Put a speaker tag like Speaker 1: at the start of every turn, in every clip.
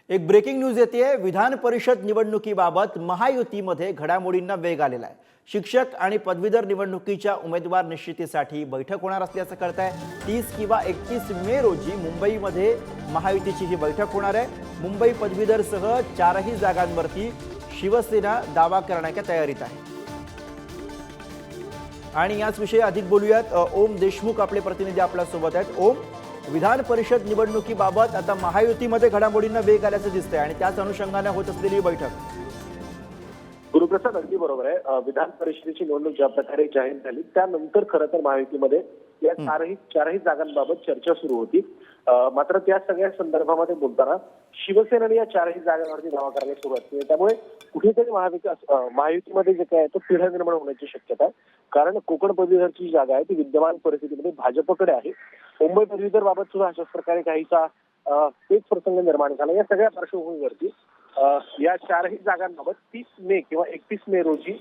Speaker 1: एक breaking news येते। विधान परिषद निवडणुकीबाबत महायुतीमध्ये घडामोडींना वेग आलेला आहे। शिक्षक आणि पदवीधर निवडणुकीच्या उमेदवार निश्चितीसाठी बैठक होणार असल्याचं कळतंय। 30 किंवा 31 मे रोजी मुंबईमध्ये महायुतीची ही बैठक होणार आहे। मुंबई पदवीधरसह 4ही जागांवरती शिवसेना दावा करण्याच्या तयारीत आहे। आणि याच विषयी अधिक बोलूयात। ओम देशमुख आपले प्रतिनिधी आपल्या सोबत आहेत। ओम, विधान परिषद निवडणुकीबाबत आता महायुतीमध्ये घडामोडींना वेग आल्याचं दिसतंय आणि त्याच अनुषंगाने होत असलेली बैठक।
Speaker 2: गुरुप्रसाद अगदी बरोबर आहे। विधान परिषदेची निवडणूक ज्या प्रकारे जाहीर झाली त्यानंतर खरं तर महायुतीमध्ये या चारही जागांबाबत चर्चा सुरू होती। मात्र त्या सगळ्या संदर्भामध्ये बोलताना शिवसेनेने या चारही जागांवरती दावा करायला सुरुवात केली। त्यामुळे कुठेतरी महायुतीमध्ये जे काय आहे तो तिढा निर्माण होण्याची शक्यता आहे। कारण कोकण पदवीधरची जागा आहे ती विद्यमान परिस्थितीमध्ये भाजपकडे आहे। मुंबई पदवीधर बाबत सुद्धा अशाच प्रकारे काहीसा तेच प्रसंग निर्माण झाला। या सगळ्या पार्श्वभूमीवरती या चारही जागांबाबत 30 मे किंवा 31 मे रोजी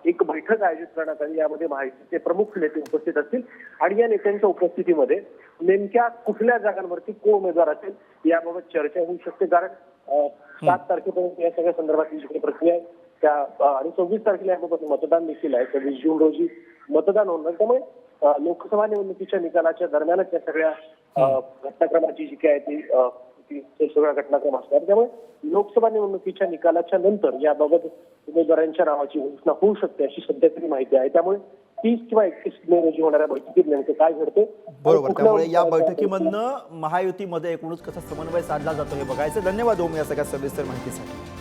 Speaker 2: एक बैठक आयोजित करण्यात आली। यामध्ये महायुतीचे प्रमुख नेते उपस्थित असतील आणि या नेत्यांच्या उपस्थितीमध्ये नेमक्या कुठल्या जागांवरती कोण उमेदवार असेल याबाबत चर्चा होऊ शकते। कारण 7 तारखेपर्यंत या सगळ्या संदर्भातली जी प्रक्रिया आहे त्या आणि 26 तारखेला याबाबत मतदान देखील आहे। 26 जून रोजी मतदान होणार। त्यामुळे लोकसभा निवडणुकीच्या निकालाच्या दरम्यानच या सगळ्या घटनाक्रमाची जी काय आहे ती सगळा घटनाक्रम असणार। त्यामुळे लोकसभा निवडणुकीच्या निकालाच्या नंतर याबाबत उमेदवारांच्या नावाची घोषणा होऊ शकते अशी सध्या तरी माहिती आहे। त्यामुळे 30 किंवा 31 मे रोजी होणाऱ्या बैठकीत नेमकं काय घडते
Speaker 1: बरोबर, त्यामुळे या बैठकीमधनं महायुतीमध्ये एकूणच कसा समन्वय साधला जातो हे बघायचं। धन्यवाद ओम या सगळ्या सविस्तर माहितीसाठी।